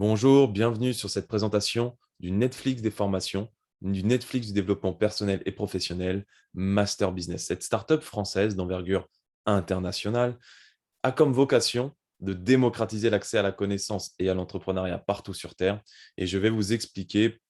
Bonjour, bienvenue sur cette présentation du Netflix des formations, du Netflix du développement personnel et professionnel, Master Business. Cette startup française d'envergure internationale a comme vocation de démocratiser l'accès à la connaissance et à l'entrepreneuriat partout sur Terre. Et je vais vous expliquer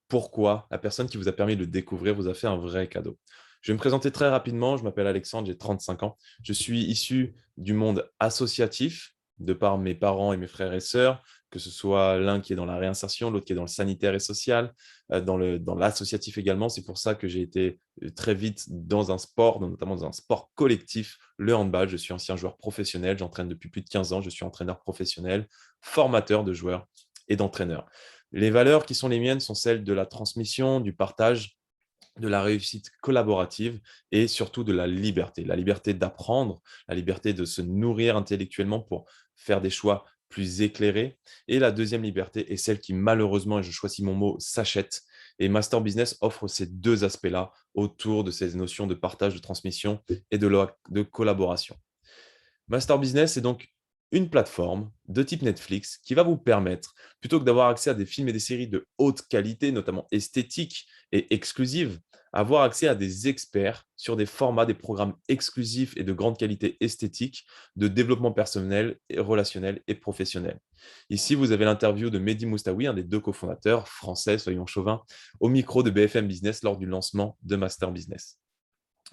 pourquoi la personne qui vous a permis de le découvrir vous a fait un vrai cadeau. Je vais me présenter très rapidement. Je m'appelle Alexandre, j'ai 35 ans. Je suis issu du monde associatif, de par mes parents et mes frères et sœurs, que ce soit l'un qui est dans la réinsertion, l'autre qui est dans le sanitaire et social, dans l'associatif également. C'est pour ça que j'ai été très vite dans un sport, notamment dans un sport collectif, le handball. Je suis ancien joueur professionnel, j'entraîne depuis plus de 15 ans, je suis entraîneur professionnel, formateur de joueurs et d'entraîneurs. Les valeurs qui sont les miennes sont celles de la transmission, du partage, de la réussite collaborative et surtout de la liberté. La liberté d'apprendre, la liberté de se nourrir intellectuellement pour faire des choix plus éclairés. Et la deuxième liberté est celle qui, malheureusement, et je choisis mon mot, s'achète. Et Master Business offre ces deux aspects-là autour de ces notions de partage, de transmission et de collaboration. Master Business est donc une plateforme de type Netflix qui va vous permettre, plutôt que d'avoir accès à des films et des séries de haute qualité, notamment esthétiques et exclusives, avoir accès à des experts sur des formats, des programmes exclusifs et de grande qualité esthétique de développement personnel, et relationnel et professionnel. Ici, vous avez l'interview de Mehdi Moustaoui, un des deux cofondateurs français, soyons chauvins, au micro de BFM Business lors du lancement de Master Business.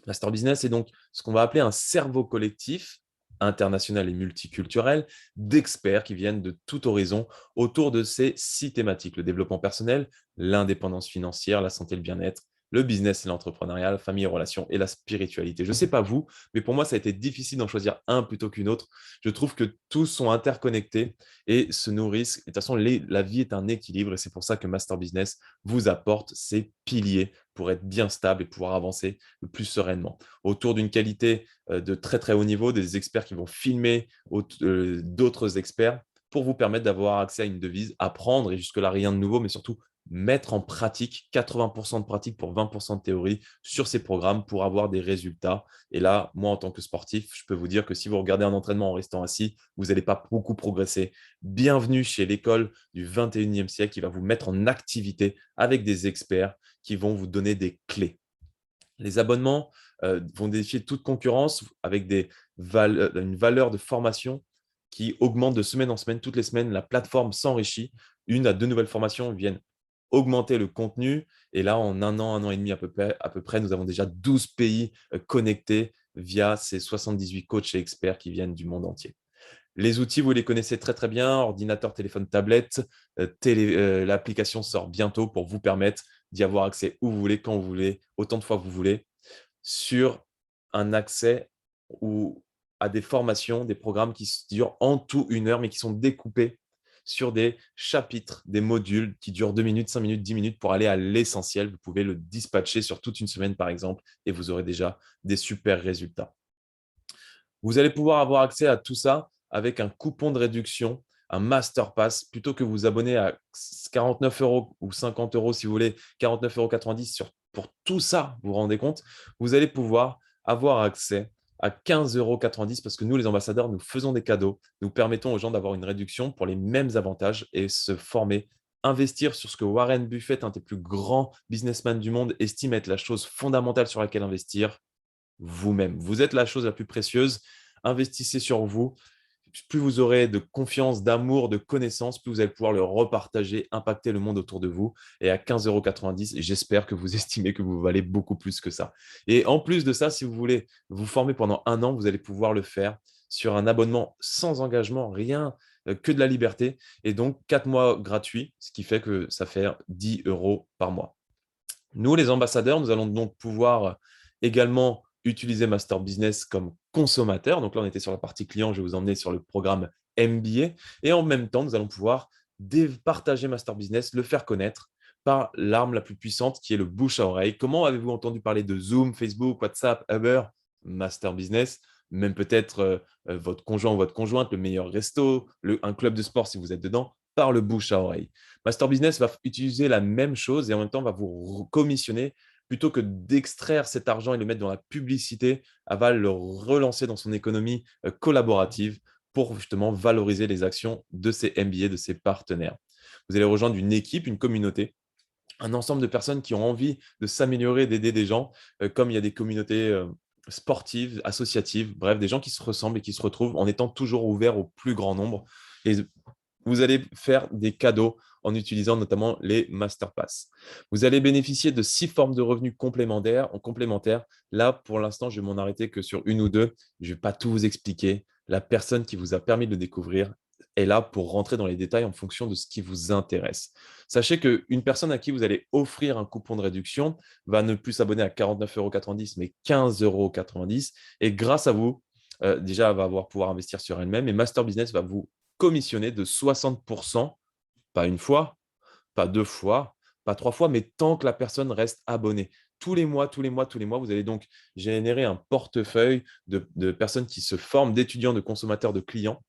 Master Business est donc ce qu'on va appeler un cerveau collectif international et multiculturel d'experts qui viennent de tout horizon autour de ces 6 thématiques: le développement personnel, l'indépendance financière, la santé et le bien-être, le business et l'entrepreneuriat, la famille et relations et la spiritualité. Je ne sais pas vous, mais pour moi, ça a été difficile d'en choisir un plutôt qu'une autre. Je trouve que tous sont interconnectés et se nourrissent. Et de toute façon, la vie est un équilibre et c'est pour ça que Master Business vous apporte ces piliers pour être bien stable et pouvoir avancer le plus sereinement. Autour d'une qualité de très très haut niveau, des experts qui vont filmer d'autres experts pour vous permettre d'avoir accès à une devise, apprendre, et jusque-là rien de nouveau, mais surtout mettre en pratique 80% de pratique pour 20% de théorie sur ces programmes pour avoir des résultats. Et là, moi, en tant que sportif, je peux vous dire que si vous regardez un entraînement en restant assis, vous n'allez pas beaucoup progresser. Bienvenue chez l'école du 21e siècle qui va vous mettre en activité avec des experts qui vont vous donner des clés. Les abonnements vont défier toute concurrence avec une valeur de formation qui augmente de semaine en semaine. Toutes les semaines, la plateforme s'enrichit. 1 à 2 nouvelles formations viennent augmenter le contenu. Et là, en un an et demi à peu près, nous avons déjà 12 pays connectés via ces 78 coachs et experts qui viennent du monde entier. Les outils, vous les connaissez très très bien, ordinateur, téléphone, tablette. L'application sort bientôt pour vous permettre d'y avoir accès où vous voulez, quand vous voulez, autant de fois que vous voulez, sur un accès ou à des formations, des programmes qui durent en tout 1 heure, mais qui sont découpés sur des chapitres, des modules qui durent 2 minutes, 5 minutes, 10 minutes pour aller à l'essentiel. Vous pouvez le dispatcher sur toute une semaine, par exemple, et vous aurez déjà des super résultats. Vous allez pouvoir avoir accès à tout ça avec un coupon de réduction, un Master Pass. Plutôt que vous abonner à 49 € ou 50 € si vous voulez, 49,90 € pour tout ça, vous vous rendez compte? Vous allez pouvoir avoir accès à 15,90 € parce que nous, les ambassadeurs, nous faisons des cadeaux. Nous permettons aux gens d'avoir une réduction pour les mêmes avantages et se former. Investir sur ce que Warren Buffett, un des plus grands businessmen du monde, estime être la chose fondamentale sur laquelle investir, vous-même. Vous êtes la chose la plus précieuse. Investissez sur vous. Plus vous aurez de confiance, d'amour, de connaissances, plus vous allez pouvoir le repartager, impacter le monde autour de vous. Et à 15,90 €, j'espère que vous estimez que vous valez beaucoup plus que ça. Et en plus de ça, si vous voulez vous former pendant 1 an, vous allez pouvoir le faire sur un abonnement sans engagement, rien que de la liberté. Et donc, 4 mois gratuits, ce qui fait que ça fait 10 € par mois. Nous, les ambassadeurs, nous allons donc pouvoir également utiliser Master Business comme consommateur. Donc là, on était sur la partie client, je vais vous emmener sur le programme MBA. Et en même temps, nous allons pouvoir partager Master Business, le faire connaître par l'arme la plus puissante qui est le bouche à oreille. Comment avez-vous entendu parler de Zoom, Facebook, WhatsApp, Uber? Master Business, même peut-être votre conjoint ou votre conjointe, le meilleur resto, un club de sport si vous êtes dedans, par le bouche à oreille. Master Business va utiliser la même chose et en même temps va vous commissionner plutôt que d'extraire cet argent et le mettre dans la publicité, elle va le relancer dans son économie collaborative pour justement valoriser les actions de ses MBA, de ses partenaires. Vous allez rejoindre une équipe, une communauté, un ensemble de personnes qui ont envie de s'améliorer, d'aider des gens, comme il y a des communautés sportives, associatives, bref, des gens qui se ressemblent et qui se retrouvent en étant toujours ouverts au plus grand nombre. Et vous allez faire des cadeaux en utilisant notamment les Masterpass. Vous allez bénéficier de 6 formes de revenus complémentaires. Là, pour l'instant, je vais m'en arrêter que sur une ou deux. Je ne vais pas tout vous expliquer. La personne qui vous a permis de le découvrir est là pour rentrer dans les détails en fonction de ce qui vous intéresse. Sachez qu'une personne à qui vous allez offrir un coupon de réduction va ne plus s'abonner à 49,90 € mais 15,90 €. Et grâce à vous, déjà, elle va pouvoir investir sur elle-même et Master Business va vous commissionner de 60%, pas une fois, pas deux fois, pas trois fois, mais tant que la personne reste abonnée. Tous les mois, tous les mois, tous les mois, vous allez donc générer un portefeuille de personnes qui se forment, d'étudiants, de consommateurs, de clients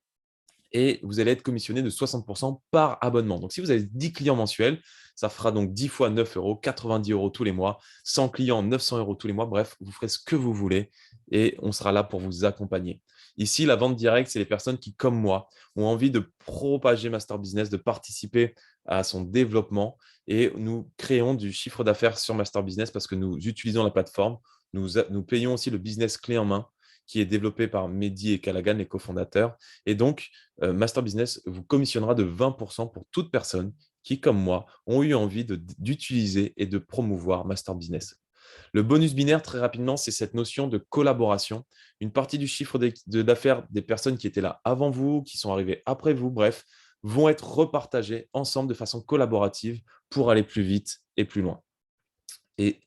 et vous allez être commissionné de 60% par abonnement. Donc, si vous avez 10 clients mensuels, ça fera donc 10 fois 9 €, 90 € tous les mois, 100 clients, 900 € tous les mois. Bref, vous ferez ce que vous voulez et on sera là pour vous accompagner. Ici, la vente directe, c'est les personnes qui, comme moi, ont envie de propager Master Business, de participer à son développement et nous créons du chiffre d'affaires sur Master Business parce que nous utilisons la plateforme. Nous payons aussi le business clé en main qui est développé par Mehdi et Callaghan, les cofondateurs. Et donc, Master Business vous commissionnera de 20% pour toute personne qui, comme moi, ont eu envie d'utiliser et de promouvoir Master Business. Le bonus binaire, très rapidement, c'est cette notion de collaboration. Une partie du chiffre d'affaires des personnes qui étaient là avant vous, qui sont arrivées après vous, bref, vont être repartagées ensemble de façon collaborative pour aller plus vite et plus loin. Et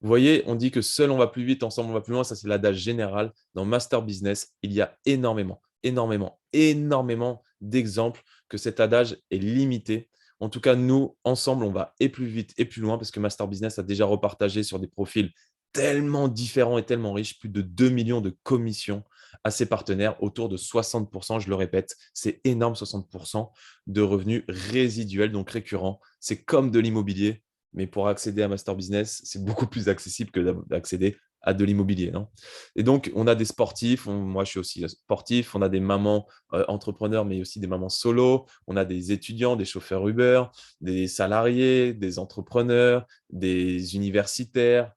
vous voyez, on dit que seul on va plus vite, ensemble on va plus loin. Ça, c'est l'adage général. Dans Master Business, il y a énormément, énormément, énormément d'exemples que cet adage est limité. En tout cas, nous, ensemble, on va et plus vite et plus loin parce que Master Business a déjà repartagé sur des profils tellement différents et tellement riches, plus de 2 millions de commissions à ses partenaires, autour de 60%, je le répète, c'est énorme, 60% de revenus résiduels, donc récurrents. C'est comme de l'immobilier, mais pour accéder à Master Business, c'est beaucoup plus accessible que d'accéder à de l'immobilier. Non. Et donc, on a des sportifs, moi je suis aussi sportif, on a des mamans entrepreneurs, mais aussi des mamans solo, on a des étudiants, des chauffeurs Uber, des salariés, des entrepreneurs, des universitaires,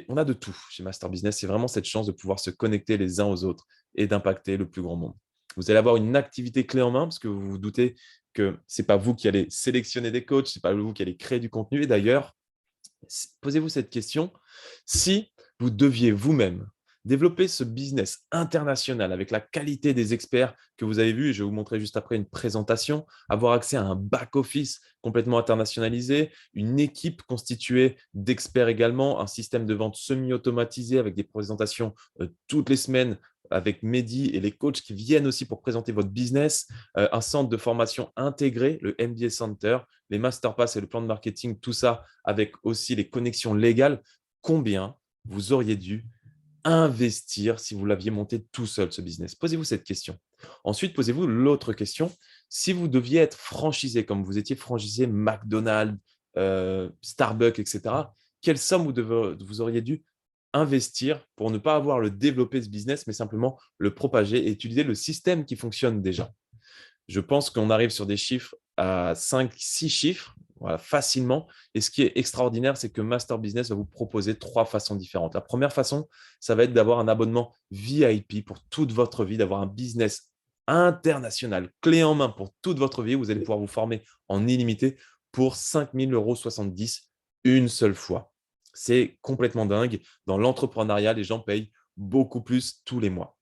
on a de tout chez Master Business. C'est vraiment cette chance de pouvoir se connecter les uns aux autres et d'impacter le plus grand monde. Vous allez avoir une activité clé en main parce que vous vous doutez que ce n'est pas vous qui allez sélectionner des coachs, ce n'est pas vous qui allez créer du contenu. Et d'ailleurs, posez-vous cette question. Si vous deviez vous-même développer ce business international avec la qualité des experts que vous avez vus, et je vais vous montrer juste après une présentation, avoir accès à un back-office complètement internationalisé, une équipe constituée d'experts également, un système de vente semi-automatisé avec des présentations toutes les semaines avec Mehdi et les coachs qui viennent aussi pour présenter votre business, un centre de formation intégré, le MBA Center, les Masterpass et le plan de marketing, tout ça avec aussi les connexions légales. Combien vous auriez dû investir si vous l'aviez monté tout seul, ce business? Posez-vous cette question. Ensuite, posez-vous l'autre question. Si vous deviez être franchisé, comme vous étiez franchisé McDonald's, Starbucks, etc., quelle somme vous auriez dû investir pour ne pas avoir le développer ce business, mais simplement le propager et utiliser le système qui fonctionne déjà? Je pense qu'on arrive sur des chiffres à 5, 6 chiffres, voilà, facilement. Et ce qui est extraordinaire, c'est que Master Business va vous proposer 3 façons différentes. La première façon, ça va être d'avoir un abonnement VIP pour toute votre vie, d'avoir un business international, clé en main pour toute votre vie. Vous allez pouvoir vous former en illimité pour 5 000,70 € une seule fois. C'est complètement dingue. Dans l'entrepreneuriat, les gens payent beaucoup plus tous les mois.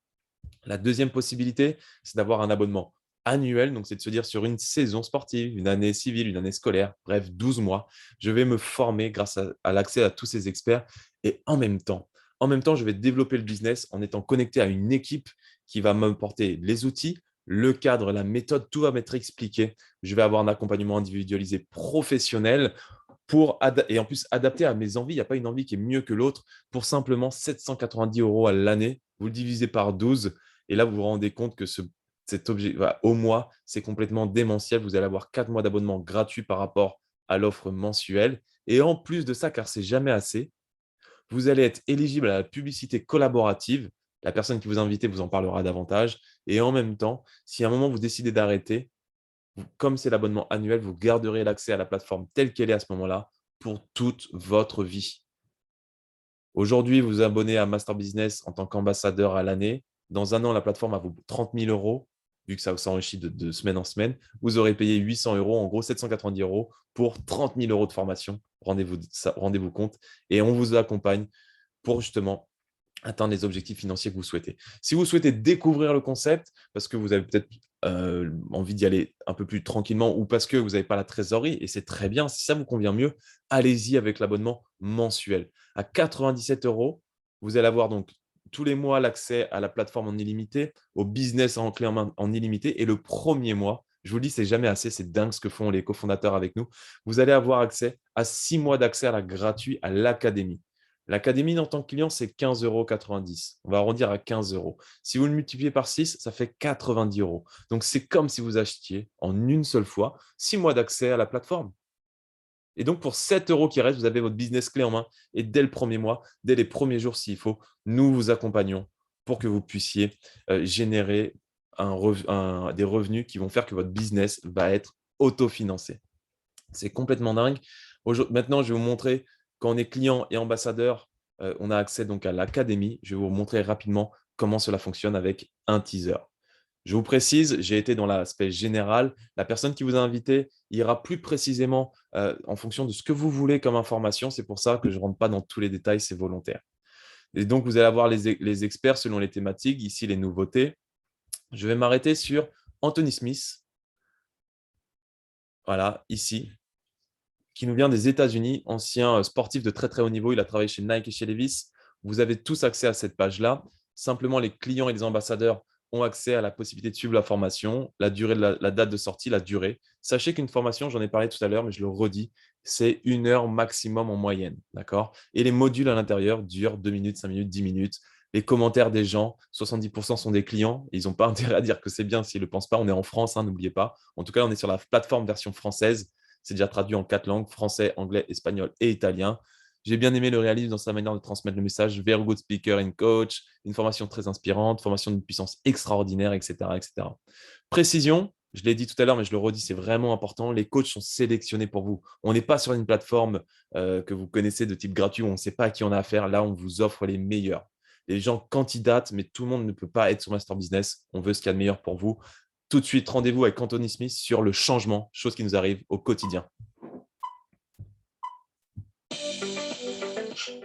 La deuxième possibilité, c'est d'avoir un abonnement annuel. Donc, c'est de se dire sur une saison sportive, une année civile, une année scolaire, bref, 12 mois, je vais me former grâce à l'accès à tous ces experts. Et en même temps, je vais développer le business en étant connecté à une équipe qui va m'apporter les outils, le cadre, la méthode, tout va m'être expliqué. Je vais avoir un accompagnement individualisé professionnel et en plus adapté à mes envies. Il n'y a pas une envie qui est mieux que l'autre pour simplement 790 € à l'année. Vous le divisez par 12 et là, vous vous rendez compte que cet objet au mois, c'est complètement démentiel. Vous allez avoir 4 mois d'abonnement gratuit par rapport à l'offre mensuelle. Et en plus de ça, car c'est jamais assez, vous allez être éligible à la publicité collaborative. La personne qui vous a invité vous en parlera davantage. Et en même temps, si à un moment vous décidez d'arrêter, Comme c'est l'abonnement annuel, vous garderez l'accès à la plateforme telle qu'elle est à ce moment-là pour toute votre vie. Aujourd'hui, vous vous abonnez à Master Business en tant qu'ambassadeur à l'année. Dans un an, la plateforme va vous 30 000 euros, vu que ça s'enrichit de semaine en semaine. Vous aurez payé 800 euros, en gros 790 euros pour 30 000 euros de formation. Rendez-vous compte. Et on vous accompagne pour justement atteindre les objectifs financiers que vous souhaitez. Si vous souhaitez découvrir le concept, parce que vous avez peut-être envie d'y aller un peu plus tranquillement ou parce que vous n'avez pas la trésorerie, et c'est très bien, si ça vous convient mieux, allez-y avec l'abonnement mensuel. À 97 euros, vous allez avoir donc tous les mois l'accès à la plateforme en illimité, au business en clé en main en illimité, et le premier mois, je vous le dis, c'est jamais assez, c'est dingue ce que font les cofondateurs avec nous, vous allez avoir accès à 6 mois d'accès à la gratuit à l'académie. L'académie en tant que client, c'est 15,90 €. On va arrondir à 15 euros. Si vous le multipliez par 6, ça fait 90 euros. Donc, c'est comme si vous achetiez en une seule fois 6 mois d'accès à la plateforme. Et donc, pour 7 euros qui restent, vous avez votre business clé en main. Et dès le premier mois, dès les premiers jours s'il faut, nous vous accompagnons pour que vous puissiez générer des revenus qui vont faire que votre business va être autofinancé. C'est complètement dingue. Maintenant, je vais vous montrer, quand on est client et ambassadeur, on a accès donc à l'académie. Je vais vous montrer rapidement comment cela fonctionne avec un teaser. Je vous précise, j'ai été dans l'aspect général. La personne qui vous a invité ira plus précisément en fonction de ce que vous voulez comme information. C'est pour ça que je ne rentre pas dans tous les détails, c'est volontaire. Et donc, vous allez avoir les experts selon les thématiques. Ici, les nouveautés. Je vais m'arrêter sur Anthony Smith. Voilà, ici, qui nous vient des États-Unis, ancien sportif de très très haut niveau. Il a travaillé chez Nike et chez Levi's. Vous avez tous accès à cette page-là. Simplement, les clients et les ambassadeurs ont accès à la possibilité de suivre la formation, la durée de la date de sortie, la durée. Sachez qu'une formation, j'en ai parlé tout à l'heure, mais je le redis, c'est 1 heure maximum en moyenne. D'accord. Et les modules à l'intérieur durent 2 minutes, 5 minutes, 10 minutes. Les commentaires des gens, 70% sont des clients. Ils n'ont pas intérêt à dire que c'est bien s'ils ne le pensent pas. On est en France, hein, n'oubliez pas. En tout cas, on est sur la plateforme version française. C'est déjà traduit en 4 langues, français, anglais, espagnol et italien. J'ai bien aimé le réalisme dans sa manière de transmettre le message. Very good speaker and coach, une formation très inspirante, formation d'une puissance extraordinaire, etc., etc. Précision, je l'ai dit tout à l'heure, mais je le redis, c'est vraiment important. Les coachs sont sélectionnés pour vous. On n'est pas sur une plateforme que vous connaissez de type gratuit où on ne sait pas à qui on a affaire. Là, on vous offre les meilleurs. Les gens candidatent, mais tout le monde ne peut pas être sur Master Business. On veut ce qu'il y a de meilleur pour vous. Tout de suite, rendez-vous avec Anthony Smith sur le changement, chose qui nous arrive au quotidien.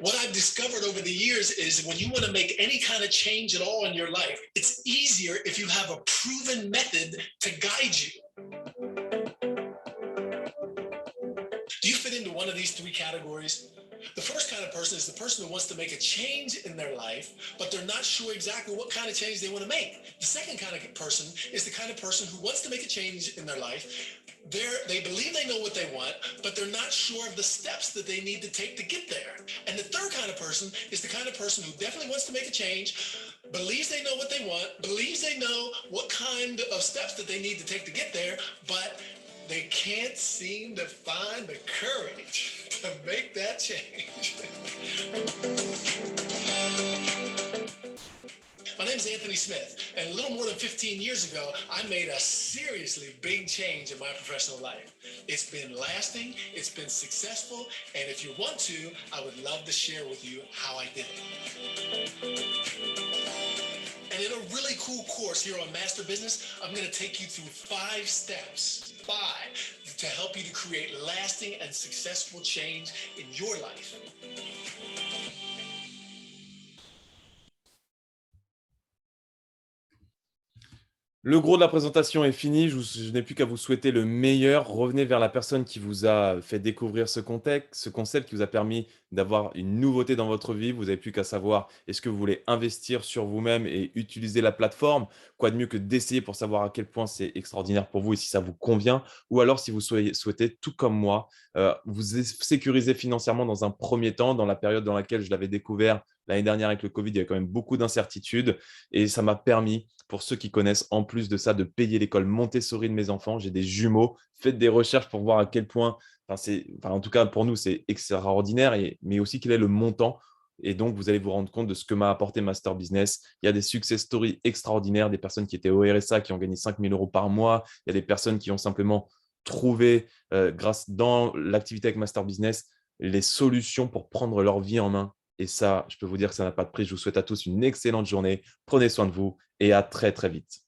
What I've discovered over the years is when you want to make any kind of change at all in your life, it's easier if you have a proven method to guide you. Do you fit into one of these three categories? The first kind of person is the person who wants to make a change in their life, but they're not sure exactly what kind of change they want to make. The second kind of person is the kind of person who wants to make a change in their life. They believe they know what they want, but they're not sure of the steps that they need to take to get there. And the third kind of person is the kind of person who definitely wants to make a change, believes they know what they want, believes they know what kind of steps that they need to take to get there, but they can't seem to find the courage to make that change. My name is Anthony Smith, and a little more than 15 years ago, I made a seriously big change in my professional life. It's been lasting, it's been successful, and if you want to, I would love to share with you how I did it. And in a really cool course here on Master Business, I'm going to take you through 5 steps, 5, to help you to create lasting and successful change in your life. Le gros de la présentation est fini. Je n'ai plus qu'à vous souhaiter le meilleur. Revenez vers la personne qui vous a fait découvrir ce contexte, ce concept qui vous a permis d'avoir une nouveauté dans votre vie. Vous n'avez plus qu'à savoir est-ce que vous voulez investir sur vous-même et utiliser la plateforme. Quoi de mieux que d'essayer pour savoir à quel point c'est extraordinaire pour vous et si ça vous convient. Ou alors, si vous souhaitez, tout comme moi, vous sécuriser financièrement dans un premier temps, dans la période dans laquelle je l'avais découvert l'année dernière avec le Covid, il y avait quand même beaucoup d'incertitudes et ça m'a permis, pour ceux qui connaissent, en plus de ça, de payer l'école Montessori de mes enfants. J'ai des jumeaux. Faites des recherches pour voir à quel point, en tout cas pour nous, c'est extraordinaire, mais aussi quel est le montant. Et donc, vous allez vous rendre compte de ce que m'a apporté Master Business. Il y a des success stories extraordinaires, des personnes qui étaient au RSA, qui ont gagné 5 000 € par mois. Il y a des personnes qui ont simplement trouvé, grâce dans l'activité avec Master Business, les solutions pour prendre leur vie en main. Et ça, je peux vous dire que ça n'a pas de prix. Je vous souhaite à tous une excellente journée. Prenez soin de vous et à très, très vite.